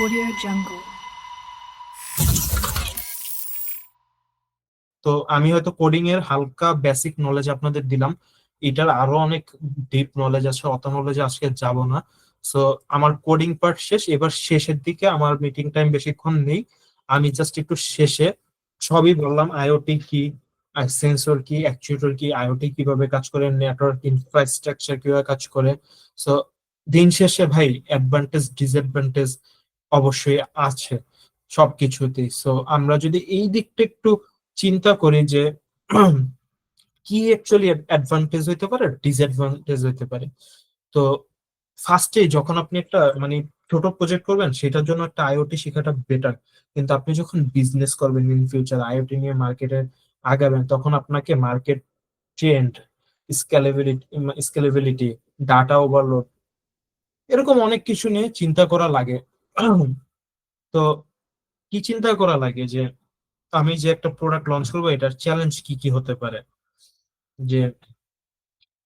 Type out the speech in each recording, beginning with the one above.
Audio Jungle. তো আমি হয়তো কোডিং এর হালকা বেসিক নলেজ আপনাদের দিলাম, এটার আরো অনেক ডিপ নলেজ আছে, অত নলেজে আজকে যাব না। সো আমার কোডিং পার্ট শেষ, এবার শেষের দিকে, আমার মিটিং টাইম বেশিক্ষণ নেই। আমি জাস্ট একটু শেষে সবই বললাম, আইওটি কি, সেন্সর কি, অ্যাকচুয়েটর কি, আইওটি কিভাবে কাজ করে, নেটওয়ার্ক ইনফ্রাস্ট্রাকচার কিভাবে কাজ করে। সো দিন শেষে ভাই অ্যাডভান্টেজ ডিসঅ্যাডভান্টেজ অবশ্যই আছে সবকিছুতেই। সো আমরা যদি এই দিকটা একটু চিন্তা করি যে কি অ্যাকচুয়ালি অ্যাডভান্টেজ হইতে পারে, ডিসঅ্যাডভান্টেজ হইতে পারে। তো ফার্স্টে যখন আপনি একটা মানে ছোট প্রজেক্ট করবেন, সেটার জন্য একটা আইওটি শেখাটা বেটার। কিন্তু আপনি যখন বিজনেস করবেন ইন ফিউচার, আইওটি নিয়ে মার্কেটে আগাবেন, তখন আপনাকে market trend, scalability, data overload, এরকম অনেক কিছু নিয়ে চিন্তা করা লাগে। তো কি চিন্তা করা লাগে যে আমি যে একটা প্রোডাক্ট লঞ্চ করবো, এটার চ্যালেঞ্জ কি কি হতে পারে। যে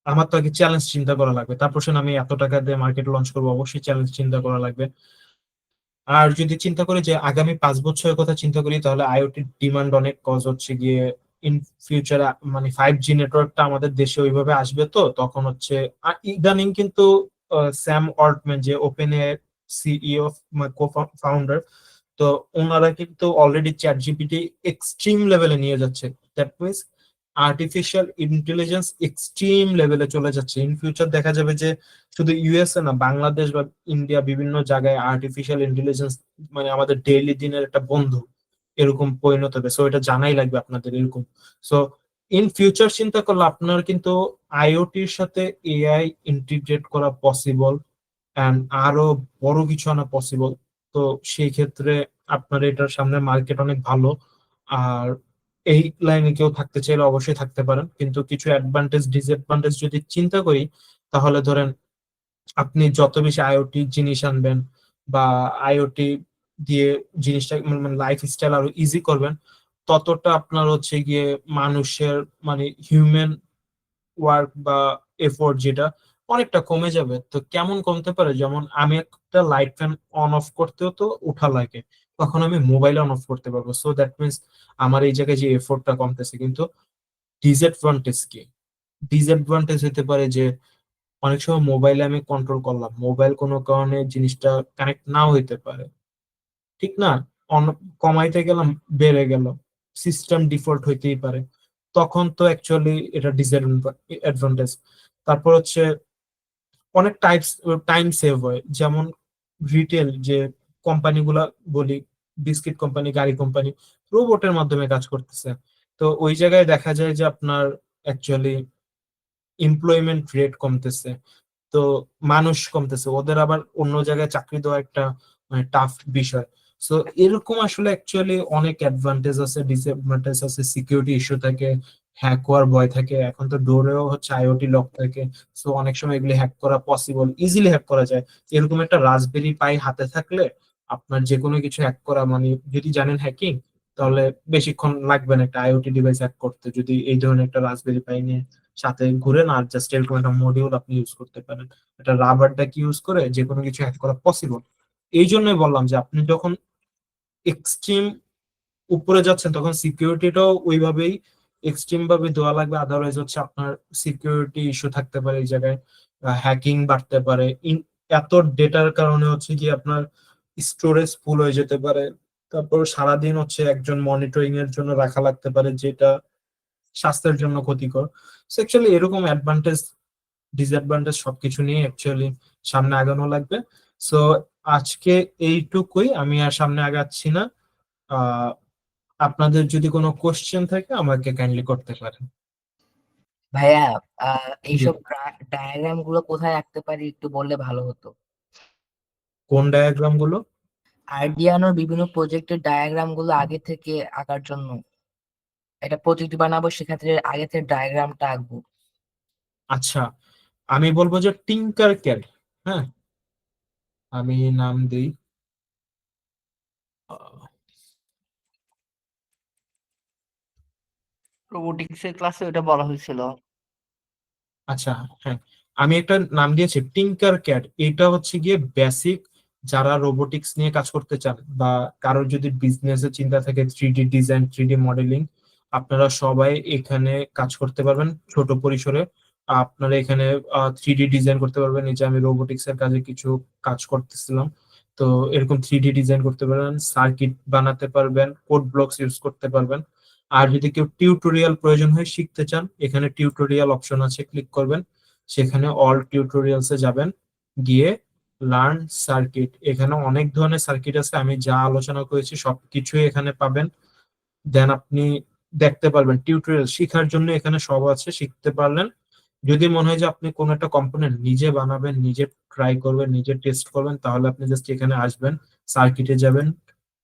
আমার তো আগে চ্যালেঞ্জ চিন্তা করা লাগবে, তারপর শুনে আমি এত টাকা দিয়ে মার্কেট লঞ্চ করবো, অবশ্যই চ্যালেঞ্জ চিন্তা করা লাগবে। আর যদি চিন্তা করি যে আগামী 5 বছরের কথা চিন্তা করি, তাহলে আইওটির ডিমান্ড অনেক, কজ হচ্ছে গিয়ে ইন ফিউচার মানে 5G নেটওয়ার্কটা আমাদের দেশে ওইভাবে আসবে। তো তখন হচ্ছে ইদানিং কিন্তু স্যাম অল্টম্যান, যে ওপেন এ সিইও, কো ফাউন্ডার, তো ওনারা কিন্তু অলরেডি চ্যাট জিপিটি এক্সট্রিম লেভেলে নিয়ে যাচ্ছে। That means artificial intelligence extreme লেভেলে চলে যাচ্ছে। ইন ফিউচার দেখা যাবে যে শুধু ইউএসএ না, বাংলাদেশ বা ইন্ডিয়া, বিভিন্ন জায়গায় আর্টিফিশিয়াল ইন্টেলিজেন্স মানে আমাদের ডেইলি দিনের একটা বন্ধু এরকম পরিণত হবে। সো এটা জানাই লাগবে আপনাদের এরকম। সো ইন ফিউচার চিন্তা করলে আপনার কিন্তু আইওটির সাথে এআই ইন্টিগ্রেট করা পসিবল, অ্যান্ড আরো বড় কিছু আনা পসিবল। তো সেই ক্ষেত্রে আপনার এটার সামনে মার্কেট অনেক ভালো। আর এই লাইনে কেউ থাকতে চাইলে অবশ্যই থাকতে পারেন, কিন্তু কিছু অ্যাডভান্টেজ ডিসঅ্যাডভান্টেজ যদি চিন্তা করি, তাহলে ধরেন আপনি যত বেশি আইওটি জিনিস আনবেন বা আইওটি দিয়ে জিনিসটা মানে লাইফ স্টাইল আরো ইজি করবেন, ততটা আপনার হচ্ছে গিয়ে মানুষের মানে হিউম্যান ওয়ার্ক বা এফোর্ট যেটা অনেকটা কমে যাবে। তো কেমন কমতে পারে, যেমন আমি একটা লাইট ফ্যান অন অফ করতেও তো উঠা লাগে, তখন আমি মোবাইল অন অফ করতে পারবো। সো দ্যাট মিনস আমার এই জায়গায় যে এফোর্টটা কমতেছে। কিন্তু ডিসঅ্যাডভান্টেজ কি, ডিসঅ্যাডভান্টেজ হতে পারে যে অনেক সময় মোবাইলে আমি কন্ট্রোল করলাম, মোবাইল কোনো কারণে জিনিসটা কানেক্ট নাও হইতে পারে, ঠিক না? কমাইতে গেলাম, বেড়ে গেল, সিস্টেম ডিফল্ট হইতেই পারে, তখন তো অ্যাকচুয়ালি এটা ডিসঅ্যাডভান্টেজ। তারপর হচ্ছে অনেক টাইম সেভ হয়, যেমন রিটেল যে কোম্পানিগুলা বলি, বিস্কিট কোম্পানি, গাড়ি কোম্পানি, রোবটের মাধ্যমে কাজ করতেছে। তো ওই জায়গায় দেখা যায় যে আপনার অ্যাকচুয়ালি এমপ্লয়মেন্ট রেট কমতেছে, তো মানুষ কমতেছে, ওদের আবার অন্য জায়গায় চাকরি দেওয়া একটা মানে টাফ বিষয়। সো এরকম আসলে অ্যাকচুয়ালি অনেক অ্যাডভান্টেজ আছে, ডিসঅ্যাডভান্টেজ আছে, সিকিউরিটি ইস্যু থাকে, হ্যাক হওয়ার ভয় থাকে, এখন তো ডোরেও হচ্ছে আইওটি লক থাকে। সো অনেক সময় এগুলি হ্যাক করা পসিবল, ইজিলি হ্যাক করা যায়। এরকম একটা রাসবেরি পাই হাতে থাকলে আপনার যে কোনো কিছু হ্যাক করা মানে, যদি জানেন হ্যাকিং, তাহলে বেশিক্ষণ লাগবে না একটা আইওটি ডিভাইস হ্যাক করতে, যদি এই ধরনের একটা রাসবেরি পাই নিয়ে সাথে ঘুরে না, জাস্ট এরকম একটা মডিউল আপনি ইউজ করতে পারেন। একটা রাবারটাকে ইউজ করে যে কোনো কিছু হ্যাক করা পসিবল। এই জন্যই বললাম যে আপনি যখন এক্সট্রিম উপরে যাচ্ছেন, তখন সিকিউরিটিটাও ওইভাবেই এক্সট্রিম ভাবে দেওয়া লাগবে, আদারওয়াইজ হচ্ছে আপনার সিকিউরিটি ইস্যু থাকতে পারে এই জায়গায়, হ্যাকিং বাড়তে পারে। এত ডেটার কারণে হচ্ছে কি আপনার স্টোরেজ ফুল হয়ে যেতে পারে। তারপর সারাদিন হচ্ছে একজন মনিটরিং এর জন্য রাখা লাগতে পারে, যেটা স্বাস্থ্যের জন্য ক্ষতিকর। অ্যাকচুয়ালি এরকম অ্যাডভান্টেজ ডিসঅ্যাডভান্টেজ সবকিছু নিয়ে অ্যাকচুয়ালি সামনে আগানো লাগবে। সো আজকে এইটুকুই, আমি আর সামনে আগাচ্ছি না। আহ আপনাদের যদি কোনো কোশ্চেন থাকে আমাকে কাইন্ডলি করতে পারেন। ভাইয়া, জি। এইসব ডায়াগ্রাম গুলো কোথায় রাখতে পারি একটু বললে ভালো হতো। কোন ডায়াগ্রাম গুলো? আরডিয়ানোর বিভিন্ন প্রজেক্টের ডায়াগ্রাম গুলো আগে থেকে আঁকার জন্য, একটা প্রজেক্ট বানাবো, সেক্ষেত্রে আগে থেকে ডায়াগ্রামটা আঁকবো। আচ্ছা, আমি বলবো যে টিঙ্কার ক্যাড। হ্যাঁ, আমি নাম দিই। আহ, রোবোটিক্স এর ক্লাসে ওটা বলা হয়েছিল। আচ্ছা, হ্যাঁ, আমি একটা নাম দিয়েছি টিঙ্কার ক্যাড। এটা হচ্ছে গিয়ে বেসিক যারা রোবোটিক্স নিয়ে কাজ করতে চান বা কারোর যদি বিজনেসের চিন্তা থাকে, 3D ডিজাইন, 3D মডেলিং, আপনারা সবাই এখানে কাজ করতে পারবেন ছোট পরিসরে। আপনারা এখানে 3D ডিজাইন করতে পারবেন। এই যে আমি রোবোটিক্স এর কাজে কিছু কাজ করতেছিলাম, তো এরকম 3D ডিজাইন করতে পারবেন, সার্কিট বানাতে পারবেন, কোড ব্লকস ইউজ করতে পারবেন। আর যদি কেউ টিউটোরিয়াল প্রয়োজন হয়, শিখতে চান, এখানে টিউটোরিয়াল অপশন আছে, ক্লিক করবেন, সেখানে অল টিউটোরিয়ালস এ যাবেন, গিয়ে লার্ন সার্কিট, এখানে অনেক ধরনের সার্কিট আছে, আমি যা আলোচনা করেছি সবকিছুই এখানে পাবেন। দেন আপনি দেখতে পারবেন টিউটোরিয়াল শেখার জন্য এখানে সব আছে, শিখতে পারলেন। যদি মনে হয় যে আপনি কোনো একটা কম্পোনেন্ট নিজে বানাবেন, নিজে ট্রাই করবেন, নিজে টেস্ট করবেন, তাহলে আপনি জাস্ট এখানে আসবেন, সার্কিটে যাবেন,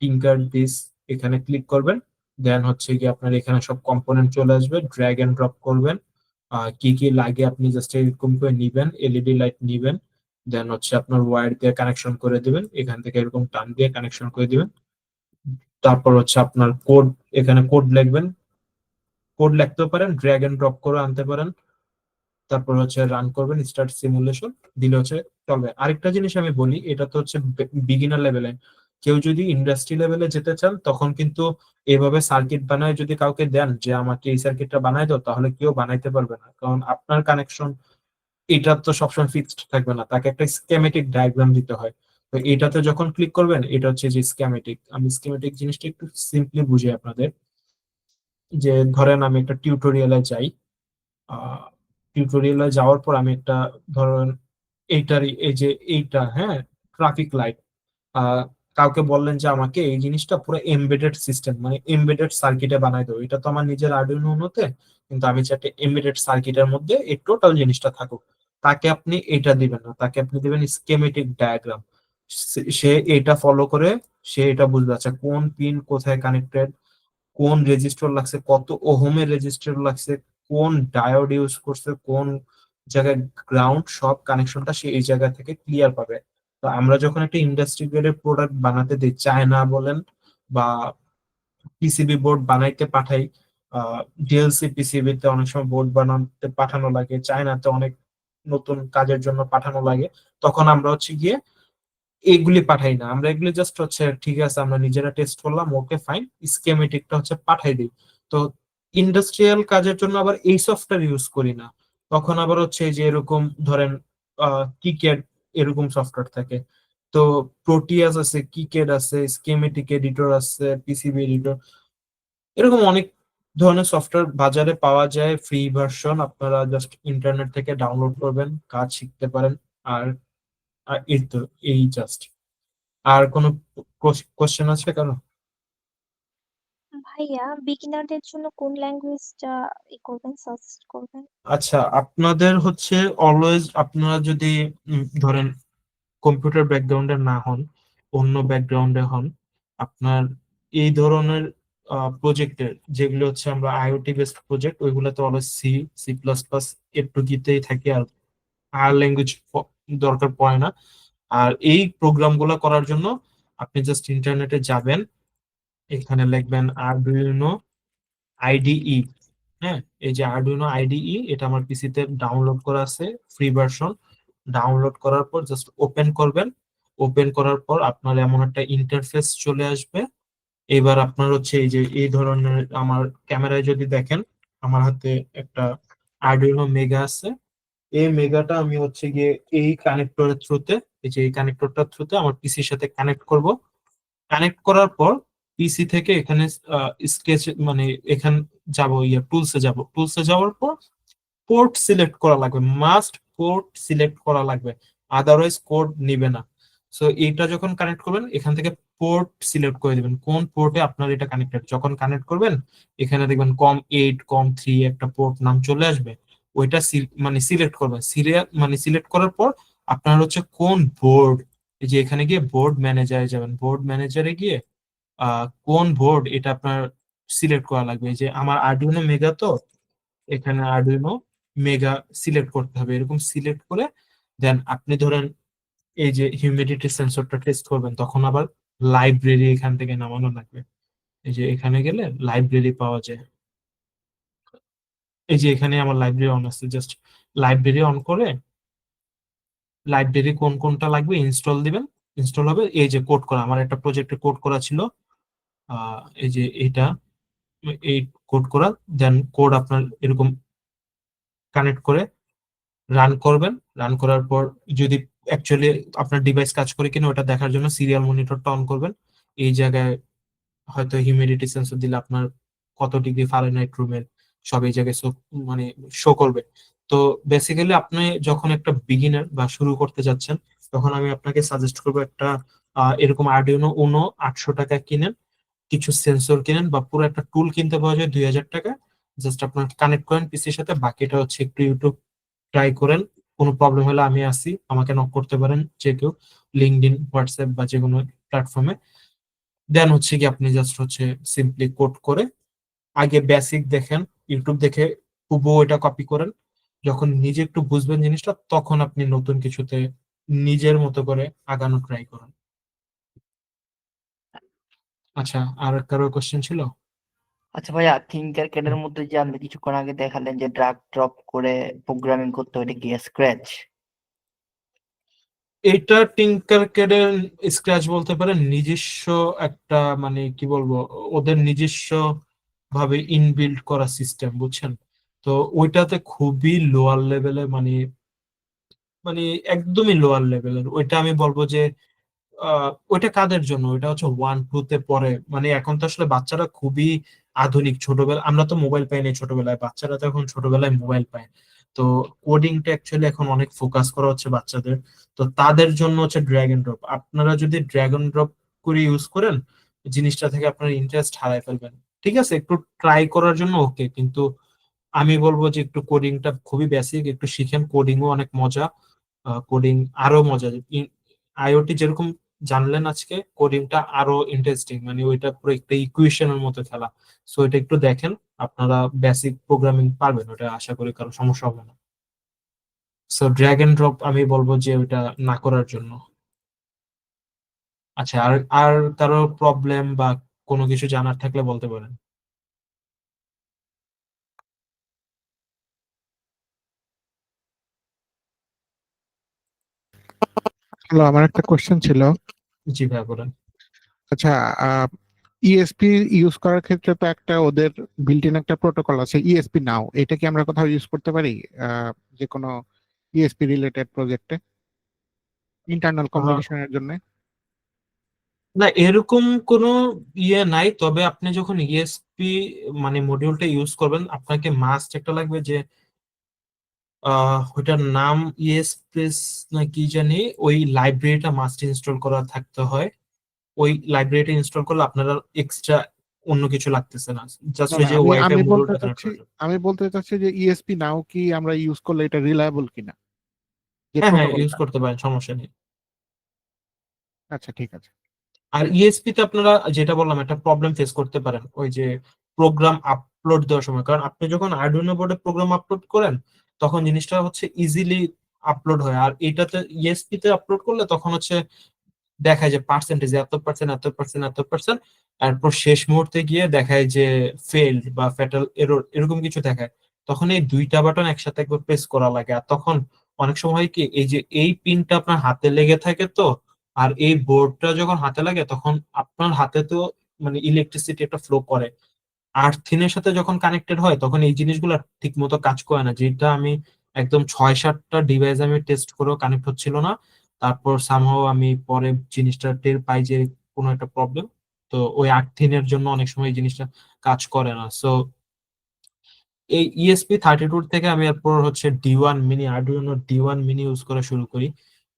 টিঙ্কার দিস, এখানে ক্লিক করবেন। দেন হচ্ছে কি আপনার এখানে সব কম্পোনেন্ট চলে আসবে, ড্র্যাগ এন্ড ড্রপ করবেন। কি কি লাগে আপনি জাস্ট এরকম করে নিবেন, এলইডি লাইট নিবেন, দেন হচ্ছে আপনার ওয়্যার দিয়ে কানেকশন করে দিবেন, এখান থেকে এরকম টান দিয়ে কানেকশন করে দিবেন। তারপর হচ্ছে আপনার কোড, এখানে কোড লিখবেন, কোড লিখতেও পারেন, ড্র্যাগ এন্ড ড্রপ করে আনতে পারেন। তারপর হচ্ছে রান করবেন, স্টার্ট সিমুলেশন দিলে হচ্ছে চলবে। আরেকটা জিনিস আমি বলি, এটা তো হচ্ছে বিগিনার লেভেলে। কেউ যদি ইন্ডাস্ট্রি লেভেলে যেতে চান, তখন কিন্তু এভাবে সার্কিট বানায় যদি কাউকে দেন যে আমাকে এই সার্কিটটা বানাই দাও, তাহলে কেউ বানাইতে পারবে না, কারণ আপনার কানেকশন এটা তো সবসময় ফিক্সড থাকবে না, তাকে একটা স্কেমেটিক ডায়াগ্রাম দিতে হয়। তো এটাতে যখন ক্লিক করবেন, এটা হচ্ছে যে স্কেমেটিক, আমি স্কেমেটিক জিনিসটা একটু সিম্পলি বুঝি আপনাদের। যে ধরেন আমি একটা টিউটোরিয়ালে যাই, টিউটোরিয়ালে যাওয়ার পর আমি একটা, ধরেন এইটারই, এই যে এইটা, হ্যাঁ, ট্রাফিক লাইট, আহ কাউকে বললেন যে আমাকে এই জিনিসটা পুরো এমবেডেড সিস্টেম, মানে এমবেডেড সার্কিটে বানাই দেবো, এটা তো আমার নিজের আর্ডুইনো উনোতে, কিন্তু আমি চাই একটা এমবেডেড সার্কিটের মধ্যে এই টোটাল জিনিসটা থাকুক। তাকে আপনি এটা দিবেন না, তাকে আপনি দিবেন স্কেমেটিক ডায়াগ্রাম। সে এটা ফলো করে, সে এটা বুঝবে, আচ্ছা কোন পিন কোথায় কানেক্টেড, কোন রেজিস্টর লাগছে, কত ওহমের রেজিস্টর লাগছে, কোন ডায়োড ইউজ করছে, কোন জায়গায় গ্রাউন্ড, সব কানেকশনটা সে এই জায়গা থেকে ক্লিয়ার পাবে। তো আমরা যখন একটা ইন্ডাস্ট্রি গ্রেডের প্রোডাক্ট বানাতে দিই, চায়না বলেন বা পিসিবি বোর্ড বানাইতে পাঠাই, ডিএলসি পিসিবি তে অনেক সময় বোর্ড বানাতে পাঠানো লাগে, চায়নাতে অনেক নতুন কাজের জন্য পাঠানো লাগে, তখন আমরা হচ্ছে গিয়ে এগুলি পাঠাই না, আমরা এগুলি জাস্ট হচ্ছে ঠিক আছে আমরা নিজেরা টেস্ট করলাম, ওকে ফাইন, স্কেমেটিকটা হচ্ছে পাঠাই দিই। তো ইন্ডাস্ট্রিয়াল কাজের জন্য আবার এই সফটওয়্যার ইউজ করি না, তখন আবার হচ্ছে যে এরকম ধরেন কিক্যাড, এরকম সফটওয়্যার থাকে। তো প্রোটিয়াস আছে, কিক্যাড আছে, স্কেমেটিক এডিটর আছে, পিসিবি এডিটর, এরকম অনেক ধরনের সফটওয়্যার বাজারে পাওয়া যায়, ফ্রি ভার্সন, আপনারা জাস্ট ইন্টারনেট থেকে ডাউনলোড করবেন, কাজ শিখতে পারেন। আর আর এই তো, এই জাস্ট। আর কোনো কোশ্চেন আছে কারো? ভাইয়া, বিগিনারদের জন্য কোন ল্যাঙ্গুয়েজটা করবেন, সাজেস্ট করবেন? আচ্ছা, আপনাদের হচ্ছে অলওয়েজ, আপনারা যদি ধরেন কম্পিউটার ব্যাকগ্রাউন্ডে না হন, অন্য ব্যাকগ্রাউন্ডে হন, আপনার এই ধরনের প্রজেক্টের যেগুলো হচ্ছে আমরা আইওটি বেসড প্রজেক্ট, ওইগুলোতে always C, C plus plus একটু গীতেই থাকে, আর আর ল্যাঙ্গুয়েজ দরকার পড়ে না। আর এই প্রোগ্রামগুলো করার জন্য আপনি জাস্ট ইন্টারনেটে যাবেন, এখানে লিখবেন আরডুইনো আইডিই। হ্যাঁ, এই যে আরডুইনো আইডিই, এটা আমার পিসিতে ডাউনলোড করা আছে, ফ্রি ভার্সন। ডাউনলোড করার পর জাস্ট ওপেন করবেন, ওপেন করার পর আপনার এমন একটা ইন্টারফেস চলে আসবে। এবার আপনার হচ্ছে এই যে এই ধরনের, আমার ক্যামেরায় যদি দেখেন, আমার হাতে একটা আরডুইনো মেগা আছে। এই মেগাটা আমি হচ্ছে গিয়ে এই কানেক্টরের থ্রুতে, এই যে এই কানেক্টরটার থ্রুতে আমার পিসির সাথে কানেক্ট করব। কানেক্ট করার পর পিসি থেকে এখানে স্কেচ, মানে এখানে যাব, টুলসে যাব, টুলসে যাওয়ার পর পোর্ট সিলেক্ট করা লাগবে, মাস্ট পোর্ট সিলেক্ট করা লাগবে, আদারওয়াইজ কোড নিবে না। সো এইটা যখন কানেক্ট করবেন, এখান থেকে পোর্ট সিলেক্ট করে দিবেন, কোন পোর্টে আপনার এটা কানেক্টেড। যখন কানেক্ট করবেন, এখানে দেখবেন COM8, COM3 একটা পোর্ট নাম চলে আসবে, ওইটা মানে সিলেক্ট করবেন, মানে সিলেক্ট করার পর আপনার হচ্ছে কোন বোর্ড, এই যে এখানে গিয়ে বোর্ড ম্যানেজারে যাবেন, বোর্ড ম্যানেজারে গিয়ে কোন বোর্ড এটা আপনার সিলেক্ট করা লাগবে। এই যে আমার আরডুইনো মেগা, তো এখানে আরডুইনো মেগা সিলেক্ট করতে হবে, এরকম সিলেক্ট করে দেন আপনি ধরেন এই যে হিউমিডিটি সেন্সরটা টেস্ট করবেন, তখন আবার লাইব্রেরি এখান থেকে নামানো লাগবে। এই যে এখানে গেলে লাইব্রেরি পাওয়া যায়, এই যে এখানে আমার লাইব্রেরি অন আছে, জাস্ট লাইব্রেরি অন করে লাইব্রেরি কোন কোনটা লাগবে ইনস্টল দিবেন, ইনস্টল হবে। এই যে কোড করা, আমার একটা প্রজেক্টে কোড করা ছিল, এই যে এটা, এই কোড করা, দেন কোড আপনার এরকম কানেক্ট করে রান করবেন। রান করার পর যদি অ্যাকচুয়ালি আপনার ডিভাইস কাজ করে কিনা ওটা দেখার জন্য সিরিয়াল মনিটরটা অন করবেন। এই জায়গায় হয়তো হিউমিডিটি সেন্সর দিলে আপনার কত ডিগ্রি ফারেনহাইট রুমের সব এই জায়গায় মানে শো করবে। তো বেসিক্যালি আপনি যখন একটা বিগিনার বা শুরু করতে যাচ্ছেন, তখন আমি আপনাকে সাজেস্ট করবো একটা এরকম আরডিনো উনো 800 টাকা কিনেন, কিছু সেন্সর কিনেন, বা পুরো একটা টুল কিনতে পাওয়া যায় 2000 টাকা। জাস্ট আপনার কানেক্ট করেন পিসির সাথে, বাকিটা হচ্ছে একটু ইউটিউব ট্রাই করেন। কোনো প্রবলেম হলে আমি আসি, আমাকে নক করতে পারেন যে কেউ, লিঙ্কডইন, হোয়াটসঅ্যাপ বা যে কোনো প্ল্যাটফর্মে। দেন হচ্ছে কি আপনি জাস্ট হচ্ছে সিম্পলি কোড করে আগে বেসিক দেখেন, ইউটিউব দেখে হুবহু এটা কপি করেন। যখন নিজে একটু বুঝবেন জিনিসটা, তখন আপনি নতুন কিছুতে নিজের মতো করে আগানো ট্রাই করেন। আচ্ছা, আর কারো কোশ্চেন ছিল? আচ্ছা ভাইয়া, থিঙ্কার ক্যাডের মধ্যে যে আপনি কিছুক্ষণ আগে দেখালেন যে ড্রাগ ড্রপ করে প্রোগ্রামিং করতে হয়, এটা কি স্ক্র্যাচ? এটা টিঙ্কার ক্যাডের স্ক্র্যাচ বলতে পারেন, নিজস্ব একটা মানে কি বলবো, ওদের নিজস্ব ভাবে ইনবিল্ড করা সিস্টেম, বুঝছেন? তো ওইটাতে খুবই লোয়ার লেভেলে, মানে মানে একদমই লোয়ার লেভেলের। ওইটা আমি বলবো যে ওইটা কাদের জন্য, ওইটা হচ্ছে 1 2 তে পড়ে। মানে এখন তো আসলে বাচ্চারা খুবই আধুনিক। ছোটবেলা আমরা তো মোবাইল পাইনি ছোটবেলায়, বাচ্চারা তো এখন ছোটবেলায় মোবাইল পায়। তো কোডিংটা অ্যাকচুয়ালি এখন অনেক ফোকাস করা হচ্ছে বাচ্চাদের। তো তাদের জন্য হচ্ছে ড্র্যাগ এন্ড ড্রপ। আপনারা যদি ড্র্যাগ এন্ড ড্রপ করে ইউজ করেন, জিনিসটা থেকে আপনার ইন্টারেস্ট হারায় ফেলবেন। ঠিক আছে, একটু ট্রাই করার জন্য ওকে, কিন্তু আমি বলবো যে একটু কোডিংটা খুবই বেসিক, একটু শিখেন। কোডিংও অনেক মজা, কোডিং আরো মজা। আইওটি যেরকম জানলেন আজকে, কোডিংটা আরো ইন্টারেস্টিং, মানে ওইটা পুরো একটা ইকুয়েশনের মতো খেলা। সো এটা একটু দেখেন, আপনারা বেসিক প্রোগ্রামিং পারবেন, ওটা আশা করি কারো সমস্যা হবে না। সো ড্র্যাগ এন্ড ড্রপ আমি বলবো যে ওইটা না করার জন্য। আচ্ছা, আর আর কারো প্রবলেম বা কোনো কিছু জানার থাকলে বলতে পারেন। হ্যালো, আমার একটা কোশ্চেন ছিল। জি ভাই বলেন। আচ্ছা, ইএসপি ইউজ করার ক্ষেত্রে তো একটা ওদের বিল্ট ইন একটা প্রোটোকল আছে, ইএসপি নাও। এটা কি আমরা কোথাও ইউজ করতে পারি যে কোনো ইএসপি রিলেটেড প্রজেক্টে ইন্টারনাল কমিউনিকেশনের জন্য? না, এরকম কোনো ইয়ে নাই। তবে আপনি যখন ইএসপি মানে মডিউলটা ইউজ করবেন, আপনাকে মাস্ট একটা লাগবে যে ওইটার নাম ইএসপ্রেস না কি জানি, ওই লাইব্রেরিটা মাস্ট ইনস্টল করা থাকতে হয়। ওই লাইব্রেরিটা ইনস্টল করলে আপনারা এক্সট্রা অন্য কিছু লাগতেছে না, জাস্ট না ওই না, যে আমি ওয়াইফাই আমি বলতে মডিউলটা কানেক্ট চাচ্ছি করে। আমি বলতে চাচ্ছি যে ইএসপি নাও কি আমরা ইউজ করলে এটা রিলায়েবল কিনা, যে হ্যাঁ হ্যাঁ, ইউজ প্রোটোকলটা? করতে পারেন, সমস্যা নেই। আচ্ছা, ঠিক আছে। আর ইএসপি তে আপনারা যেটা বললাম, একটা প্রবলেম ফেস করতে পারেন ওই যে প্রোগ্রাম আপলোড দেওয়ার সময়। কারণ আপনি যখন আরডুইনো বোর্ডে প্রোগ্রাম আপলোড করেন, তখন জিনিসটা হচ্ছে ইজিলি আপলোড হয়। আর এটাতে ইএসপি তে আপলোড করলে তখন হচ্ছে দেখায় যে পার্সেন্টেজ এত পার্সেন্ট, এত পার্সেন্ট, এত পার্সেন্ট। তারপর শেষ মুহূর্তে গিয়ে দেখায় যে ফেইল্ড বা ফ্যাটাল এরর, এরকম কিছু দেখায়। তখন এই দুইটা বাটন একসাথে একবার প্রেস করা লাগে। আর তখন অনেক সময় হয় কি, এই যে এই পিনটা আপনার হাতে লেগে থাকে, তো আর এই বোর্ডটা যখন হাতে লাগে, তখন আপনার হাতে তো মানে ইলেকট্রিসিটি একটা ফ্লো করে। আর্থিনের সাথে যখন কানেক্টেড হয়, তখন এই জিনিসগুলো ঠিক মতো কাজ করে না। যেটা আমি একদম 6 7টা ডিভাইস আমি টেস্ট করেও কানেক্ট হচ্ছিল না। তারপর সামহাও আমি পরে জিনিসটা টের পাই যে কোনো একটা প্রবলেম। তো ওই আর্থিনের জন্য অনেক সময় এই জিনিসটা কাজ করে না। সো এই ESP32 থেকে আমি এরপর হচ্ছে D1 mini, Arduino D1 mini use করা শুরু করি।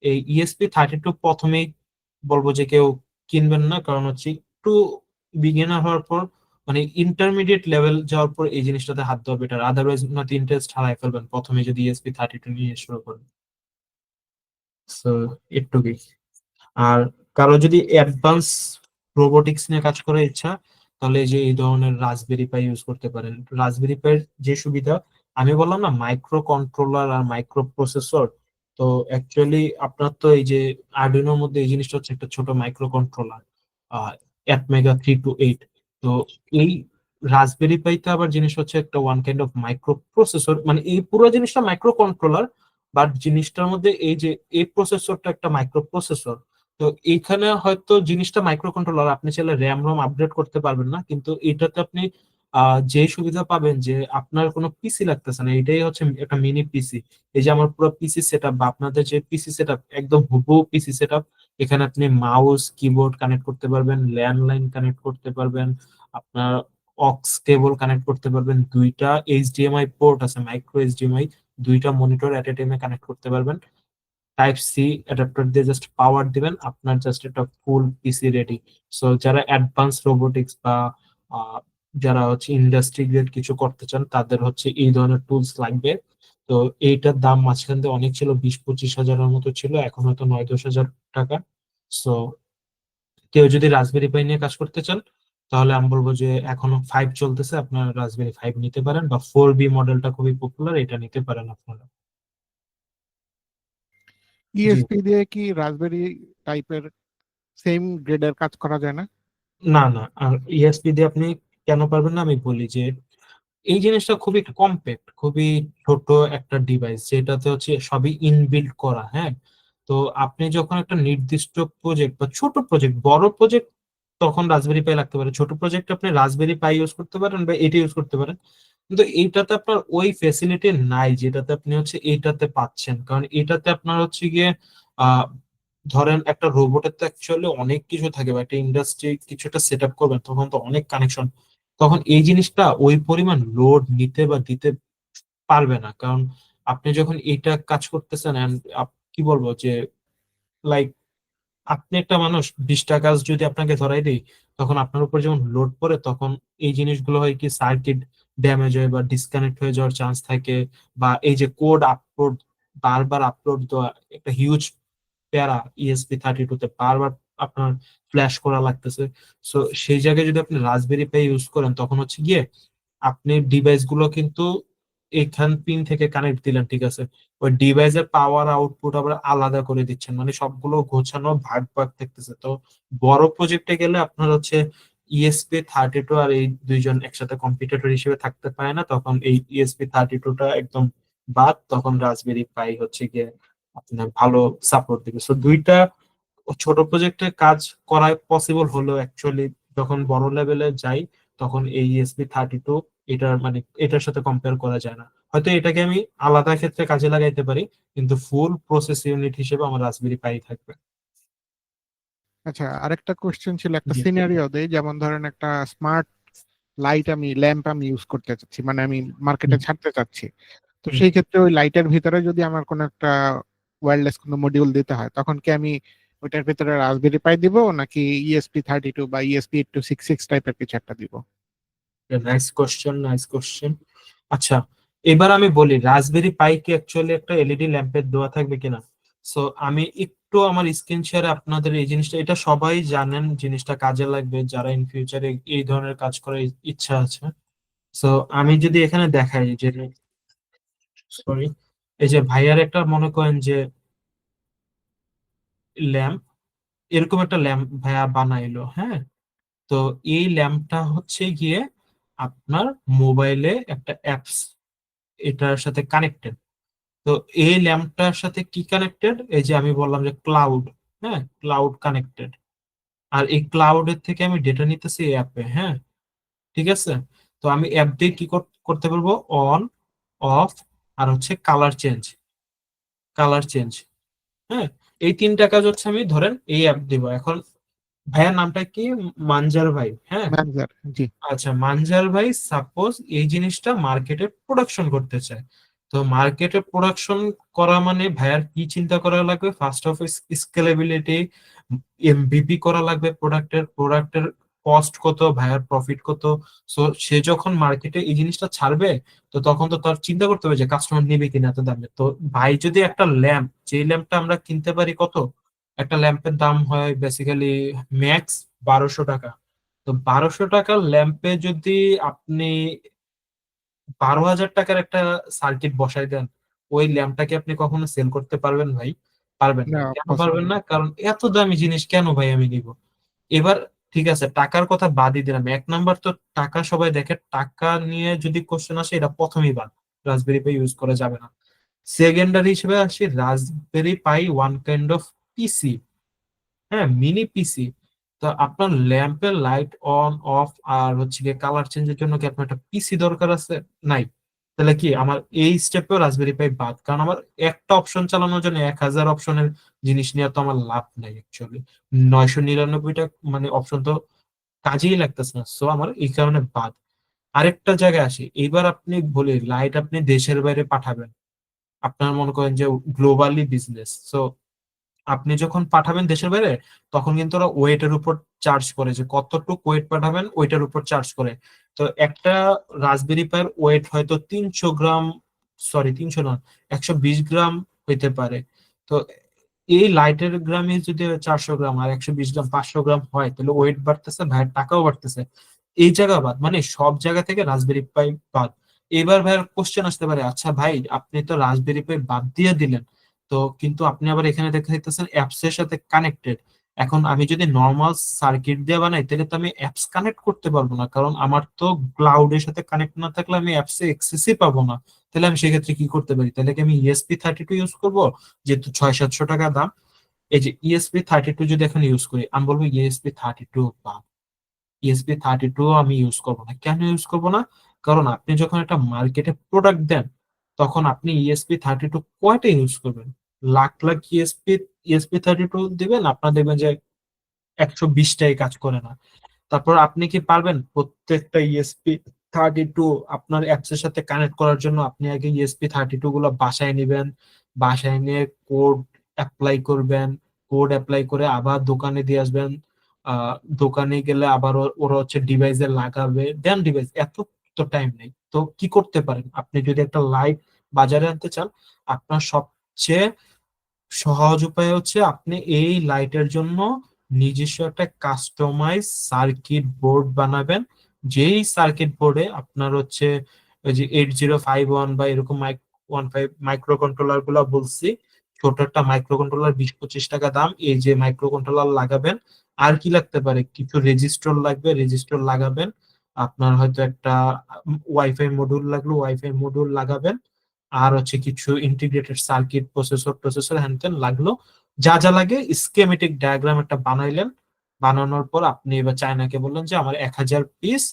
এই ESP32 প্রথমেই বলবো যে কেউ কিনবেন না, কারণ হচ্ছে একটু বিগিনার হওয়ার পর, মানে ইন্টারমিডিয়েট লেভেল যাওয়ার পর এই জিনিসটাতে হাত দেওয়া বেটার। আদারওয়াইজ নয়তো ইন্টারেস্ট হারাই ফেলবেন প্রথমে যদি ESP32 নিয়ে শুরু করেন। সো এটুকুই। আর কারো যদি অ্যাডভান্স রোবোটিক্স নিয়ে কাজ করার ইচ্ছা, তাহলে এই যে এই ধরনের রাসবেরি পাই ইউজ করতে পারেন। রাসবেরি পাইয়ের যে সুবিধা, আমি বললাম না, মাইক্রো কন্ট্রোলার আর মাইক্রো প্রসেসর। তো অ্যাকচুয়ালি আপনার তো এই যে আরডুইনোর মধ্যে এই জিনিসটা হচ্ছে একটা ছোট মাইক্রো কন্ট্রোলার, অ্যাটমেগা 328। তো এই রাসবেরি পাইতে আবার জিনিস হচ্ছে একটা one kind of micro processor, মানে এই পুরো জিনিসটা মাইক্রো কন্ট্রোলার, বাট জিনিসটার মধ্যে এই যে এই প্রসেসরটা একটা মাইক্রো প্রসেসর। তো এইখানে হয়তো জিনিসটা মাইক্রো কন্ট্রোলার, আপনি চাইলে র্যাম রম আপগ্রেড করতে পারবেন না, কিন্তু এটাতে আপনি যে সুবিধা পাবেন যে আপনার কোনো পিসি লাগতেছে না, এটাই হচ্ছে একটা মিনি পিসি। এই যে আমার পুরো পিসি সেটআপ বা আপনাদের যে পিসি সেটআপ একদম হুবহু পিসি সেটআপ, এখানে আপনি মাউস কিবোর্ড কানেক্ট করতে পারবেন, ল্যান্ডলাইন কানেক্ট করতে পারবেন, আপনার অক্স কেবল কানেক্ট করতে পারবেন, দুইটা এইচডিএমআই পোর্ট আছে, মাইক্রো এইচডিএমআই, দুইটা মনিটর এট এ টাইমে কানেক্ট করতে পারবেন, টাইপ সি অ্যাডাপ্টার দিয়ে জাস্ট পাওয়ার দিবেন, আপনার জাস্ট একটা ফুল পিসি রেডি। সো যারা অ্যাডভান্স রোবোটিক্স বা আহ, যারা হচ্ছে ইন্ডাস্ট্রি গ্রেড কিছু করতে চান তাদের হচ্ছে এই ধরনের টুলস লাগবে। তো এইটার দাম মাঝখান দিয়ে অনেক ছিল, 20-25 হাজারের মতো ছিল, এখন হয়তো 9-10 হাজার টাকা। সো কেউ যদি রাসবেরি পাই নিয়ে কাজ করতে চান তাহলে আমি বলবো যে এখনো 5 চলতেছে, আপনার রাসবেরি 5 নিতে পারেন, বা 4B মডেলটা খুবই পপুলার, এটা নিতে পারেন আপনারা। জি। ইএসপি দিয়ে কি রাসবেরি টাইপের সেম গ্রেডের কাজ করা যায় না? না না, আর ইএসপি দিয়ে আপনি কেন পারবেন না আমি বলি যে এই জিনিসটা খুবই কম্প্যাক্ট, খুবই ছোট একটা ডিভাইস যেটাতে হচ্ছে সবই ইনবিল্ট করা। হ্যাঁ, তো আপনি যখন একটা নির্দিষ্ট প্রজেক্ট বা ছোট প্রজেক্ট, বড় প্রজেক্ট তখন রাসবেরি পাই লাগতে পারে, ছোট প্রজেক্ট আপনি রাসবেরি পাই ইউজ করতে পারেন বা এটা ইউজ করতে পারেন, কিন্তু এইটাতে আপনার ওই ফেসিলিটি নাই যেটাতে আপনি হচ্ছে এইটাতে পাচ্ছেন। কারণ এটাতে আপনার হচ্ছে গিয়ে আহ ধরেন একটা রোবটের তো অ্যাকচুয়ালি অনেক কিছু থাকে, বা একটা ইন্ডাস্ট্রি কিছু একটা সেট আপ করবেন তখন তো অনেক কানেকশন, তখন এই জিনিসটা ওই পরিমাণ লোড নিতে বা দিতে পারবে না। কারণ আপনি যখন এইটা কাজ করতেছেন and কি বলবো যে লাইক আপনি একটা মানুষ, 20টা কাজ যদি আপনাকে ধরাই দেই তখন আপনার উপর যখন লোড পড়ে তখন এই জিনিসগুলো হয় কি সার্কিট ড্যামেজ হয় বা ডিসকানেক্ট হয়ে যাওয়ার চান্স থাকে, বা এই যে কোড আপলোড, বারবার আপলোড দেওয়া একটা হিউজ প্যারা, ESP32 তে বারবার আপনার ফ্ল্যাশ করা লাগতেছে। সো সেই জায়গায় যদি আপনি রাসবেরি পাই ইউজ করেন তখন হচ্ছে গিয়ে আপনি ডিভাইস গুলো কিন্তু এখান পিন থেকে কানেক্ট দিলেন, ঠিক আছে, ওই ডিভাইসের পাওয়ার আউটপুট আবার আলাদা করে দিচ্ছেন, মানে সবগুলো গোছানো ভাগ ভাগ থাকতেছে। তো বড় প্রজেক্টে গেলে আপনার হচ্ছে ESP32 আর এই দুইজন একসাথে কম্পিটিটর হিসেবে থাকতে পারে না, তখন এই ESP32টা একদম বাদ, তখন রাসবেরি পাই হচ্ছে গিয়ে আপনার ভালো সাপোর্ট দিবে। সো দুইটা ছোট প্রজেক্টে কাজ করা পসিবল হলো অ্যাকচুয়ালি, যখন বড় লেভেলে যাই তখন এই ESP32 এটার মানে এটার সাথে কম্পেয়ার করা যায় না। হয়তো এটাকে আমি আলাদা ক্ষেত্রে কাজে লাগাইতে পারি, কিন্তু ফুল প্রসেস ইউনিট হিসেবে আমার রাসবেরি পাই থাকবে। আচ্ছা, আরেকটা কোশ্চেন ছিল, একটা জি। সিনারিও দেই, যেমন ধরেন একটা স্মার্ট লাইট ল্যাম্প আমি ইউজ করতে চাচ্ছি, মানে আমি মার্কেটে হুম, ছাড়তে চাচ্ছি। তো হুম। সেই ক্ষেত্রে ওই লাইটের ভিতরে যদি আমার কোনো একটা ওয়্যারলেস কোনো মডিউল দিতে হয়, তখন কি আমি ওইটার ভিতরে রাসবেরি পাই দিব, নাকি ESP32 বা ESP8266 টাইপের কিছু একটা দিব? Nice question, nice question. আচ্ছা, এবার আমি বলি রাসবেরি পাই কি অ্যাকচুয়ালি একটা এলইডি ল্যাম্পের দেওয়া থাকবে কিনা। সো আমি একটু আমার স্ক্রিন শেয়ারে আপনাদের এই জিনিসটা, এটা সবাই জানেন জিনিসটা কাজে লাগবে যারা ইন ফিউচারে এই ধরনের কাজ করার ইচ্ছা আছে। সো আমি যদি এখানে দেখাই যে, সরি, এই যে ভাইয়ার একটা মনে করেন যে ল্যাম্প, এরকম একটা ল্যাম্প ভাইয়া বানাইলো। হ্যাঁ, তো এই ল্যাম্পটা হচ্ছে গিয়ে আপনার মোবাইলে একটা অ্যাপস এটার সাথে কানেক্টেড। তো এই ল্যাম্পটার সাথে কি কানেক্টেড, এই যে আমি বললাম যে ক্লাউড, হ্যাঁ ক্লাউড কানেক্টেড, আর এই ক্লাউডের থেকে আমি ডেটা নিতেছি এই অ্যাপে। হ্যাঁ, ঠিক আছে। তো আমি অ্যাপ দিয়ে কি করতে পারবো, অন, অফ, আর হচ্ছে কালার চেঞ্জ, কালার চেঞ্জ। হ্যাঁ, এই তিনটা কাজ হচ্ছে আমি ধরেন এই অ্যাপ দিব এখন। ভাইয়ার নামটা কি, মানজার ভাই। হ্যাঁ, ম্যানেজার, জি। আচ্ছা মানজার ভাই সাপোজ এই জিনিসটা মার্কেটে প্রোডাকশন করতে চায়। তো মার্কেটে প্রোডাকশন করা মানে ভাইয়ার কি চিন্তা করা লাগবে, ফার্স্ট অফ স্কেলেবিলিটি, এমভিপি করা লাগবে, প্রোডাক্টের কস্ট কত, ভাইয়ার প্রফিট কত। সো সে যখন মার্কেটে এই জিনিসটা ছাড়বে তো তখন তো তার চিন্তা করতে হবে যে কাস্টমার নেবে কিনা এত দামে। তো ভাই যদি একটা ল্যাম্প, যে ল্যাম্পটা আমরা কিনতে পারি কত, একটা ল্যাম্পের দাম হয় বেসিক্যালি ম্যাক্স 1200 টাকা। তো 1200 টাকার ল্যাম্পে যদি আপনি 12,000 টাকার একটা সার্কিট বসাই দেন, ওই ল্যাম্পটাকে আপনি কখনো সেল করতে পারবেন ভাই? পারবেন না। না, কেন পসিবল পারবেন না। না? কারণ এত দামি জিনিস কেন ভাই আমি নিব। এবার ঠিক আছে, টাকার কথা বাদই দিলাম, এক নাম্বার তো টাকা সবাই দেখে, টাকা নিয়ে যদি কোশ্চেন আসে এটা প্রথমেই বাদ, রাসবেরি পাই ইউজ করা যাবে না। সেকেন্ডারি হিসেবে আসি Raspberry Pi one kind of PC. হ্যাঁ, মিনি পিসি। তো আপনার ল্যাম্পের লাইট অন অফ আর হচ্ছে গিয়ে কালার চেঞ্জের জন্য কি আপনার একটা পিসি দরকার আছে? নাই। তাহলে কি আমার এই স্টেপেও রাসবেরি পাই বাদ, কারণ আমার একটা অপশন চালানোর জন্য 1000 অপশনের জিনিস নিয়ে তো আমার লাভ নাই অ্যাকচুয়ালি। 999টা মানে অপশন তো কাজেই লাগতেছে না, সো আমার এই কারণে বাদ। আরেকটা জায়গায় আসি, এইবার আপনি বলি লাইট আপনি দেশের বাইরে পাঠাবেন, আপনার মনে করেন যে গ্লোবালি বিজনেস, সো আপনি যখন পাঠাবেন দেশের বাইরে তখন কিন্তু ওরা ওয়েটের উপর চার্জ করে, যে কতটুকু ওয়েট পাঠাবেন ওইটার উপর চার্জ করে। তো একটা রাসবেরি পাইয়ের ওয়েট হয়তো 300 গ্রাম, সরি 300 না, 120 গ্রাম হইতে পারে। তো এই লাইটের গ্রামে যদি 400 গ্রাম আর 120 গ্রাম 500 গ্রাম হয়, তাহলে ওয়েট বাড়তেছে, ভাইয়ের টাকাও বাড়তেছে। এই জায়গা বাদ, মানে সব জায়গা থেকে রাসবেরি পাই বাদ। এবার ভাইয়ের কোশ্চেন আসতে পারে, আচ্ছা ভাই আপনি তো রাসবেরি পাই বাদ দিয়ে দিলেন, তো কিন্তু আপনি আবার এখানে দেখা যাইতেছেন অ্যাপস এর সাথে কানেক্টেড। এখন আমি যদি নর্মাল সার্কিট দিয়ে বানাই তাহলে তো আমি অ্যাপস কানেক্ট করতে পারবো না, কারণ আমার তো ক্লাউডের সাথে কানেক্ট না থাকলে আমি অ্যাপসে অ্যাক্সেসই পাবো না। তাহলে আমি সেক্ষেত্রে কি করতে পারি? তাহলে কি আমি ESP32 ইউজ করবো, যেহেতু 600-700 টাকা দাম? এই যে ESP32 যদি এখন ইউজ করি, আমি বলবো ESP32 বা ESP32 আমি ইউজ করবো না। কেন ইউজ করবো না? কারণ আপনি যখন একটা মার্কেটে প্রোডাক্ট দেন তখন আপনি ESP32 কয়টা ইউজ করবেন? লাখ লাখ ESP32 দিবেন, আপনার দেখবেন যে 120টাই কাজ করে না। তারপর আপনি কি পারবেন প্রত্যেকটা ESP32 আপনার অ্যাপস এর সাথে কানেক্ট করার জন্য? আপনি আগে ESP32 গুলো বাসায় নিবেন, বাসায় নিয়ে কোড অ্যাপ্লাই করবেন, কোড অ্যাপ্লাই করে আবার দোকানে দিয়ে আসবেন, দোকানে গেলে আবার ওরা হচ্ছে ডিভাইসে লাগাবে, দেন ডিভাইস, এত তো টাইম নেই। তো কি করতে পারেন, আপনি যদি একটা লাইট বাজারে আনতে চান, আপনার সবচেয়ে সহজ উপায় হচ্ছে আপনি এই লাইটের জন্য নিজস্ব একটা কাস্টমাইজ সার্কিট বোর্ড বানাবেন। যেই সার্কিট বোর্ডে আপনার হচ্ছে ওই যে 8051 বা এরকম 15 মাইক্রো কন্ট্রোলার গুলা বলছি, ছোট একটা মাইক্রো কন্ট্রোলার 20-25 টাকা দাম, এই যে মাইক্রো কন্ট্রোলার লাগাবেন। আর কি লাগতে পারে, কিছু রেজিস্টর লাগবে, রেজিস্টর লাগাবেন। আপনার হয়তো একটা ওয়াইফাই মডিউল লাগলো, ওয়াইফাই মডিউল লাগাবেন। আর হচ্ছে কিছু ইন্টিগ্রেটেড সার্কিট, প্রসেসর হ্যান ত্যান লাগলো। যা যা লাগে স্কেমেটিক ডায়াগ্রাম একটা বানাইলেন। বানানোর পর আপনি এবার চায়নাকে বললেন যে আমার 1000 পিস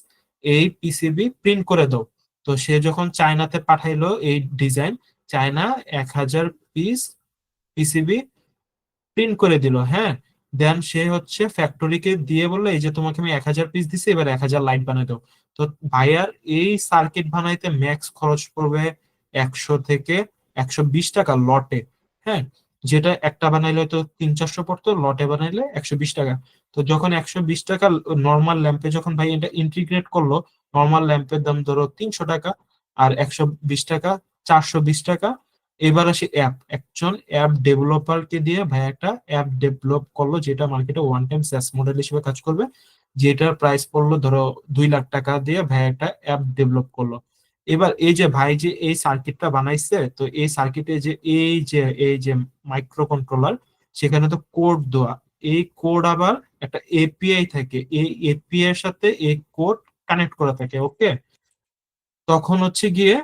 এই পিসিবি প্রিন্ট করে দাও। তো সে যখন চায়নাতে পাঠাইলো এই design, China 1000 piece PCB print করে দিল, হ্যাঁ। দেন সে হচ্ছে ফ্যাক্টরিকে দিয়ে বললো এই যে তোমাকে আমি 1000 পিস দিছি, এবার 1000 লাইট বানাই দাও। তো ভাইয়ার এই সার্কিট বানাইতে ম্যাক্স খরচ পড়বে 100 থেকে 120 টাকা লটে, হ্যাঁ। যেটা একটা বানাইলে তো 300-400 পড়তো, লটে বানাইলে 120 টাকা। তো যখন 120 টাকা নর্মাল ল্যাম্পে যখন ভাই এটা ইন্টিগ্রেট করলো, নর্মাল ল্যাম্পের দাম ধরো 300 টাকা, আর 120 টাকা 420 টাকা। এবার আসি অ্যাপ, একজন অ্যাপ ডেভেলপারকে দিয়ে ভাই একটা অ্যাপ ডেভেলপ করলো, যেটা মার্কেটে ওয়ান টাইম স্যাস মডেল হিসেবে কাজ করবে, যেটার প্রাইস পড়লো ধরো 2 লাখ টাকা দিয়ে ভাই একটা অ্যাপ ডেভেলপ করলো। এবার এই যে ভাই যে এই সার্কিটটা বানাইছে, তো এই সার্কিটে যে এই যে মাইক্রো কন্ট্রোলার, সেখানে তো কোড দেওয়া, এই কোড আবার একটা এপিআই থাকে, এই এপিআই এর সাথে এই কোড কানেক্ট করা থাকে, ওকে। তখন হচ্ছে গিয়ে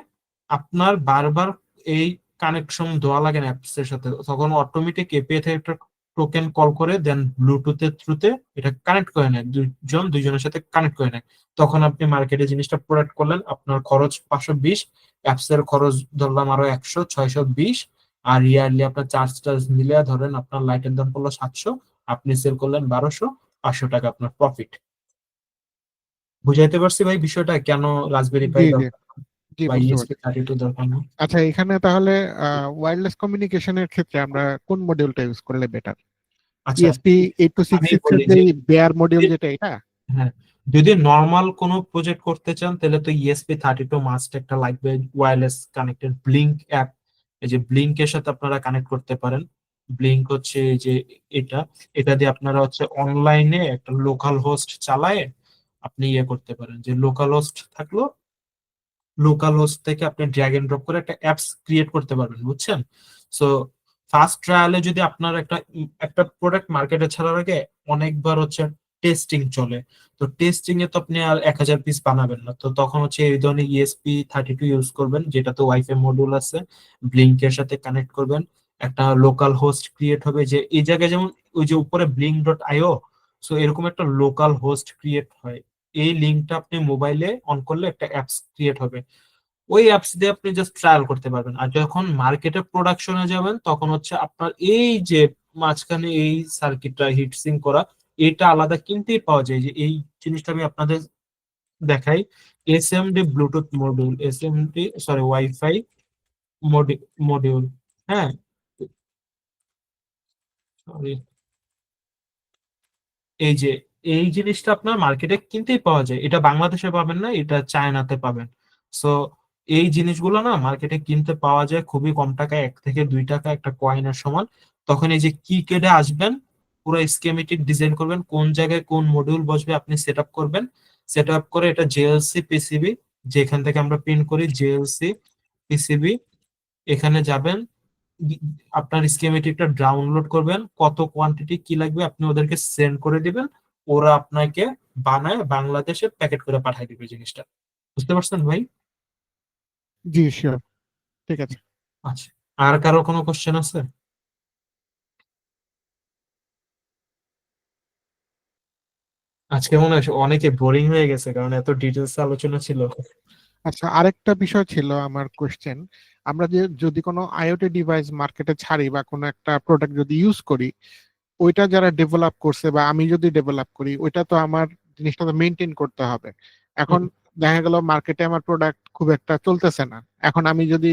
আপনার বারবার এই কানেকশন দেওয়া লাগে না অ্যাপস এর সাথে, তখন অটোমেটিক এপিআই থেকে একটা টোকেন কল করে দেন ব্লুটুথের থ্রুতে এটা কানেক্ট করে নেয়, দুইজনের সাথে কানেক্ট করে নেয়। তখন আপনি মার্কেটে জিনিসটা প্রোডাক্ট করলেন, আপনার খরচ 520, অ্যাপস এর খরচ ধরলাম আরো 100, 620, আর ইয়ারলি আপনার চার্জ মিলিয়ে ধরেন আপনার লাইটের দাম পড়লো 700, আপনি সেল করলেন 1200, 500 টাকা আপনার প্রফিট। বুঝাইতে পারছি ভাই বিষয়টা, কেন রাসবেরি জি পাই জি জি বা বুঝতে পারছি। ESP32 দরকার না? আচ্ছা, এখানে তাহলে ওয়্যারলেস কমিউনিকেশনের ক্ষেত্রে আমরা কোন মডিউলটা ইউজ করলে বেটার? আচ্ছা, ইএসপি আমি 8266 এর বলি যে যে বেয়ার মডিউল যেটা, এটা? হ্যাঁ, যদি নর্মাল কোনো প্রজেক্ট করতে চান তাহলে তো ESP32 মাস্ট একটা লাগবে। ওয়্যারলেস কানেক্টেড ব্লিঙ্ক অ্যাপ, এই যে ব্লিঙ্ক এর সাথে আপনারা কানেক্ট করতে পারেন। ব্লিঙ্ক হচ্ছে এই যে এটা, এটা দিয়ে আপনারা হচ্ছে অনলাইনে একটা লোকাল হোস্ট চালায় আপনি ইয়ে করতে পারেন, যে লোকাল হোস্ট থাকলো, লোকাল হোস্ট থেকে আপনি ড্র্যাগ এন্ড ড্রপ করে একটা অ্যাপস ক্রিয়েট করতে পারবেন, বুঝছেন? সো ফার্স্ট ট্রায়ালে যদি আপনার একটা একটা প্রোডাক্ট মার্কেটে ছাড়ার আগে অনেকবার হচ্ছে টেস্টিং চলে, তো টেস্টিং এ তো আপনি আর 1000 পিস বানাবেন না, তো তখন হচ্ছে এই ধরনের ESP32 ইউজ করবেন, যেটাতে ওয়াইফাই মডিউল আছে, ব্লিঙ্ক এর সাথে কানেক্ট করবেন, একটা লোকাল হোস্ট ক্রিয়েট হবে, যে এই জায়গায় যেমন ওই যে উপরে blink.io, সো এরকম একটা লোকাল হোস্ট ক্রিয়েট হয়। এই লিঙ্কটা আপনি মোবাইলে অন করলে একটা অ্যাপস ক্রিয়েট হবে, ওই অ্যাপস দিয়ে আপনি জাস্ট ট্রায়াল করতে পারবেন। আর যখন মার্কেটে প্রোডাকশনে যাবেন তখন হচ্ছে আপনার এই যে মাঝখানে এই সার্কিটটা হিটসিং করা, এটা আলাদা কিনতেই পাওয়া যায়। যে এই জিনিসটা আমি আপনাদের দেখাই, SMD Bluetooth module, SMD sorry wifi module, হ্যাঁ sorry, এই যে এই জিনিসটা আপনার মার্কেটে কিনতেই পাওয়া যায়, এটা বাংলাদেশে পাবেন না, এটা চায়নাতে পাবেন। সো এই জিনিসগুলো না মার্কেটে কিনতে পাওয়া যায় খুবই কম টাকায়, 1 থেকে 2 টাকা একটা কয়েনের সমান। তখন এই যে কি কেডে আসবেন, পুরো স্কেমেটিক ডিজাইন করবেন, কোন জায়গায় কোন মডিউল বসবে আপনি সেট আপ করবেন। সেট আপ করে এটা জেএলসি পিসিবি, যেখান থেকে আমরা প্রিন্ট করি, জেএলসি পিসিবি, এখানে যাবেন, গি- আপনার স্কিমেটিকটা ডাউনলোড করবেন, কত কোয়ান্টিটি কি লাগবে আপনি ওদেরকে সেন্ড করে দিবেন, ওরা আপনাকে বানায় বাংলাদেশে প্যাকেট করে পাঠিয়ে দিবে জিনিসটা। বুঝতে পারছেন ভাই? জি শিওর, ঠিক আছে। আচ্ছা, আর কারো কোনো কোশ্চেন আছে? আজকে মনে হয় অনেকে বোরিং হয়ে গেছে, কারণ এত ডিটেলস আলোচনা ছিল। আচ্ছা, আরেকটা বিষয় ছিল আমার কোশ্চেন। আমরা যে যদি কোনো আইওটি ডিভাইস মার্কেটে ছাড়ি বা কোনো একটা প্রোডাক্ট যদি ইউজ করি, ওইটা যারা ডেভেলপ করছে বা আমি যদি ডেভেলপ করি, ওইটা তো আমার জিনিসটা তো মেনটেন করতে হবে। এখন হুম, দেখা গেল মার্কেটে আমার প্রোডাক্ট খুব একটা চলতেছে না, এখন আমি যদি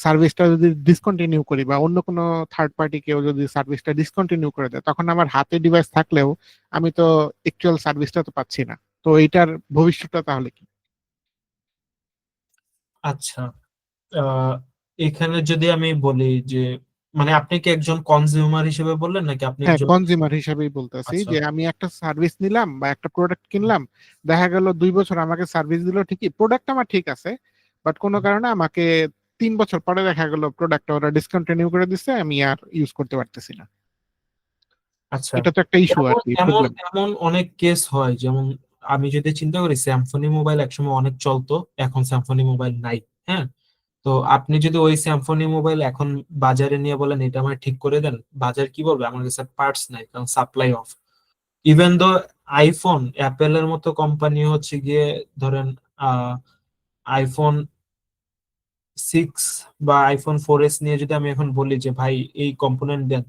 সার্ভিসটা যদি ডিসকন্টিনিউ করি বা অন্য কোনো থার্ড পার্টি কেউ যদি সার্ভিসটা ডিসকন্টিনিউ করে দেয়, তখন আমার হাতে ডিভাইস থাকলেও আমি তো অ্যাকচুয়াল সার্ভিসটা তো পাচ্ছি না। তো এইটার ভবিষ্যৎটা তাহলে কি? আচ্ছা, আহ, এখানে যদি আমি বলি যে, মানে আপনি কি একজন কনজিউমার হিসেবে বললেন নাকি আপনি হ্যাঁ, একজন? কনজিউমার হিসেবেই বলতেছি আচ্ছা, যে আমি একটা সার্ভিস নিলাম বা একটা প্রোডাক্ট কিনলাম, দেখা গেল 2 বছর আমাকে সার্ভিস দিল ঠিকই, প্রোডাক্ট আমার ঠিক আছে, বাট কোনো কারণে আমাকে 3 বছর পরে দেখা গেল প্রোডাক্টটা ওরা ডিসকন্টিনিউ করে দিচ্ছে, আমি আর ইউজ করতে পারতেছি না। আচ্ছা, এটা তো একটা ইস্যু আর এমন কি, এমন প্রবলেম। এমন অনেক কেস হয়, যেমন আমি যদি চিন্তা করি স্যামসনি মোবাইল একসময় অনেক চলতো, এখন স্যামসনি মোবাইল নাই। হ্যাঁ, তো আপনি যদি ওই স্যামসনি মোবাইল এখন বাজারে নিয়ে বলেন এটা আমার ঠিক করে দেন, বাজার কি বলবে, আমার কাছে পার্টস নাই, কারণ supply off. Even though iPhone, অ্যাপেলের মতো কোম্পানি হচ্ছে গিয়ে, ধরেন আইফোন 6 বা আইফোন 4S নিয়ে যদি আমি এখন বলি যে ভাই এই কম্পোনেন্ট দেন,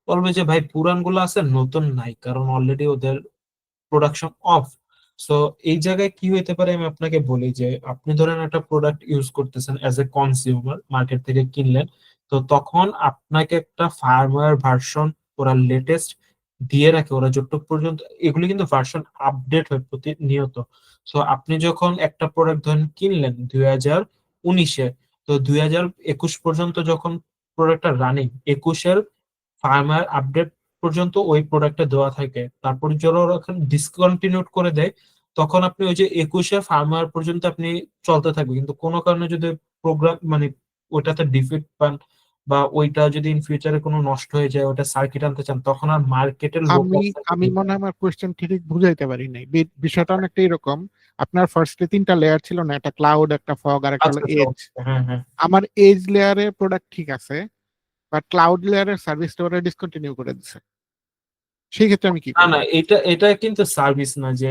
বলবে যে ভাই পুরান গুলো আছে, নতুন নাই, কারণ অলরেডি ওদের প্রোডাকশন অফ। সো এই জায়গায় কি হইতে পারে আমি আপনাকে বলি যে, আপনি ধরেন একটা প্রোডাক্ট ইউজ করতেছেন অ্যাজ এ কনজিউমার, মার্কেট থেকে কিনলেন, তো তখন আপনাকে একটা ফার্মওয়্যার ভার্সন ওরা লেটেস্ট দিয়ে রাখে, ওরা যতটুকু পর্যন্ত, এগুলি কিন্তু ভার্সন আপডেট হয় প্রতিনিয়ত। সো আপনি যখন একটা প্রোডাক্ট ধরেন কিনলেন 2019-এ, তো 2021 পর্যন্ত যখন প্রোডাক্টটা রানিং, 21-এর ফার্মওয়্যার আপডেট পর্যন্ত ওই প্রোডাক্টটা দেওয়া থাকে। তারপর যখন ডিসকন্টিনিউড করে দেয়, তখন আপনি ওই যে 21-এর ফার্মওয়্যার পর্যন্ত আপনি চলতে থাকবে, কিন্তু কোনো কারণে যদি প্রোগ্রাম মানে ওইটাতে ডিফেক্ট পান, বা ওইটা যদি ইন ফিউচারে কোনো নষ্ট হয়ে যায়, ওটা সার্কিট আনতে চান, তখন আর মার্কেটের আমি লোকাল আমি মনে হয় আমার কোশ্চেন ঠিক বুঝাইতে পারি নাই। বিষয়টা অনেকটা এরকম, আপনার ফার্স্টে 3টা লেয়ার ছিল না, একটা ক্লাউড, একটা ফগ, আর একটা আচ্ছা হলো আচ্ছা, এজ। হ্যাঁ হ্যাঁ। আমার এজ লেয়ারে প্রোডাক্ট ঠিক আছে, বাট ক্লাউড লেয়ারের সার্ভিসটা ওরা ডিসকন্টিনিউ করে দিচ্ছে, সেই ক্ষেত্রে আমি কি না করব? না, এটা এটা কিন্তু সার্ভিস না, যে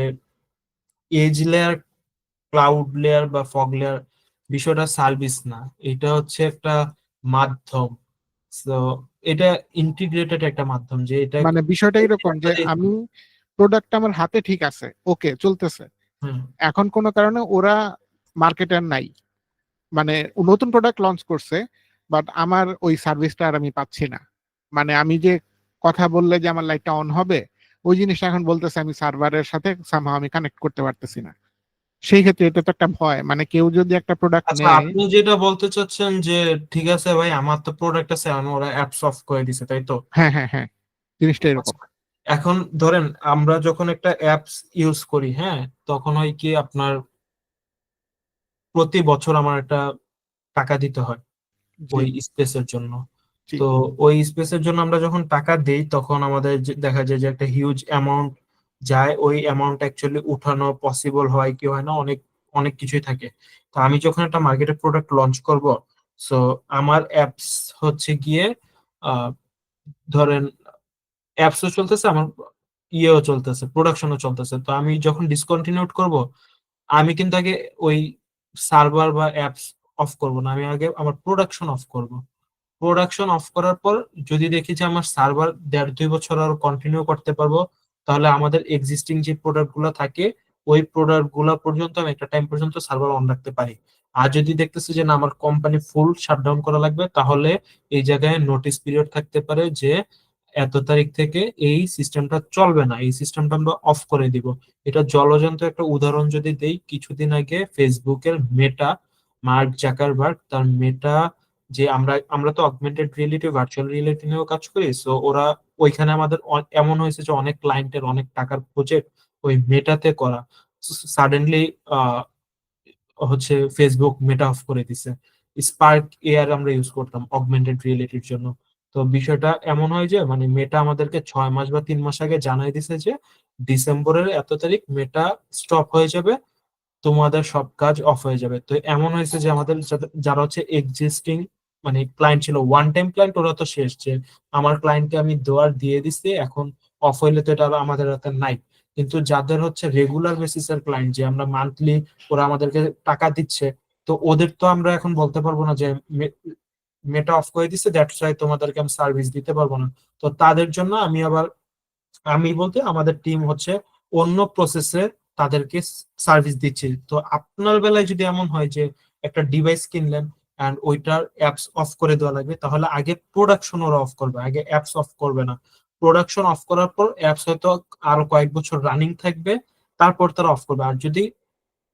এজ লেয়ার, ক্লাউড লেয়ার বা ফগ লেয়ার, বিষয়টা সার্ভিস না, এটা হচ্ছে একটা মাধ্যম। তো এটা ইন্টিগ্রেটেড একটা মাধ্যম, যে এটা মানে বিষয়টা এরকম যে আমি প্রোডাক্ট আমার হাতে ঠিক আছে, ওকে চলতেছে, হুম, এখন কোনো কারণে ওরা মার্কেটে নাই, মানে নতুন প্রোডাক্ট লঞ্চ করছে, বাট আমার ওই সার্ভিসটা আর আমি পাচ্ছি না। মানে আমি যে কথা বললে যে আমার লাইটটা অন হবে, ওই জিনিসটা এখন বলতেছে আমি সার্ভারের সাথে সামহাও আমি কানেক্ট করতে পারতেছি না। সেই ক্ষেত্রে এটা তো একটা ভয়, মানে কেউ যদি একটা প্রোডাক্ট আচ্ছা, নেয়। আপনি যেটা বলতে চাচ্ছেন যে ঠিক আছে ভাই, আমার তো প্রোডাক্ট আছে, আমি ওরা অ্যাপস অফ করে দিছে, তাই তো? হ্যাঁ হ্যাঁ হ্যাঁ, জিনিসটা এরকম। আচ্ছা, এখন ধরেন আমরা যখন একটা অ্যাপস ইউজ করি, হ্যাঁ, তখন হয় কি আপনার প্রতি বছর আমার একটা টাকা দিতে হয় জি ওই স্পেসের জন্য। জি। তো ওই স্পেসের জন্য আমরা যখন টাকা দেই, তখন আমাদের দেখা যায় যে একটা হিউজ অ্যামাউন্ট যায়, ওই অ্যামাউন্ট অ্যাকচুয়ালি উঠানো পসিবল হয় কি হয় না, অনেক অনেক কিছুই থাকে। তো আমি যখন একটা মার্কেটে প্রোডাক্ট লঞ্চ করব, সো আমার অ্যাপস হচ্ছে গিয়ে, আহ, ধরেন অ্যাপসও চলতেছে, আমার ইয়েও চলতেছে, প্রোডাকশনও চলতেছে। তো আমি যখন ডিসকন্টিনিউট করব, আমি কিন্তু আগে ওই সার্ভার বা অ্যাপস অফ করব না, আমি আগে আমার প্রোডাকশন অফ করব। প্রোডাকশন অফ করার পর যদি দেখি যে আমার সার্ভার 1.5-2 বছর আরো কন্টিনিউ করতে পারবো, তাহলে আমাদের এক্সিস্টিং যে প্রোডাক্ট গুলো থাকে ওই প্রোডাক্ট গুলা পর্যন্ত আমি একটা টাইম পর্যন্ত সার্ভার অন রাখতে পারি। আর যদি দেখতেছি যে না আমার কোম্পানি ফুল শাটডাউন করা লাগবে, তাহলে এই জায়গায় নোটিস পিরিয়ড থাকতে পারে যে এত তারিখ থেকে এই সিস্টেমটা চলবে না, এই সিস্টেমটা আমরা অফ করে দিব। এটা জলজান্ত একটা উদাহরণ যদি দেই, কিছুদিন আগে ফেসবুকের মেটা, মার্ক জাকারবার্গ তার মেটা, যে আমরা আমরা তো অগমেন্টেড রিয়েলিটি ভার্চুয়াল রিয়েলিটি নিয়েও কাজ করি, সো ওরা ওইখানে আমাদের এমন হয়েছে যে অনেক ক্লায়েন্টের অনেক টাকার প্রজেক্ট ওই মেটাতে করা, সাডেনলি হচ্ছে ফেসবুক মেটা অফ করে দিছে। স্পার্ক এআর আমরা ইউজ করতাম অগমেন্টেড রিয়েলিটির জন্য। তো বিষয়টা এমন হয় যে মানে মেটা আমাদেরকে 6 মাস বা 3 মাস আগে জানাই দিছে যে ডিসেম্বরের এত তারিখ মেটা স্টপ হয়ে যাবে, তোমাদের সব কাজ অফ হয়ে যাবে। তো এমন হয়েছে যে আমাদের যারা হচ্ছে এক্সিস্টিং মানে ক্লায়েন্ট ছিল, ওয়ান টাইম ক্লায়েন্ট, ওরা তো শেষ, যে আমার ক্লায়েন্টকে আমি দেওয়ার দিয়ে দিচ্ছি, এখন অফ হইলে তো এটা আর আমাদের হাতে নাই। কিন্তু যাদের হচ্ছে রেগুলার বেসিসের ক্লায়েন্ট, যে আমরা মান্থলি ওরা আমাদেরকে টাকা দিচ্ছে, তো ওদের তো আমরা এখন বলতে পারবো না যে মেটা অফ করে দিচ্ছে, দ্যাটস ওয়াই তোমাদেরকে আমি সার্ভিস দিতে পারবো না। তো তাদের জন্য আমি আবার, আমি বলতে আমাদের টিম হচ্ছে অন্য প্রসেসে তাদেরকে সার্ভিস দিচ্ছে। তো আপনার বেলায় যদি এমন হয় যে একটা ডিভাইস কিনলেন এন্ড ওইটার অ্যাপস অফ করে দেওয়া লাগবে, তাহলে আগে প্রোডাকশন ওরা অফ করবে, আগে অ্যাপস অফ করবে না। প্রোডাকশন অফ করার পর অ্যাপস হয়তো আরো কয়েক বছর রানিং থাকবে, তারপর তারা অফ করবে। আর যদি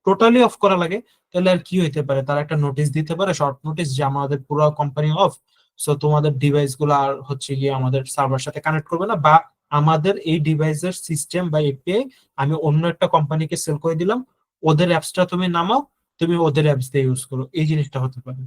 টোটালি অফ করা লাগে, তাহলে আর কি হইতে পারে, তারা একটা নোটিশ দিতে পারে, শর্ট নোটিশ, যে আমাদের পুরো কোম্পানি অফ, সো তোমাদের ডিভাইস গুলো আর হচ্ছে গিয়ে আমাদের সার্ভার সাথে কানেক্ট করবে না, বা আমাদের এই ডিভাইসের সিস্টেম বা এপিআই আমি অন্য একটা কোম্পানিকে সেল করে দিলাম, ওদের অ্যাপসটা তুমি নামাও, তুমি ওদের অ্যাপস দিয়ে ইউজ করো, এই জিনিসটা হতে পারে।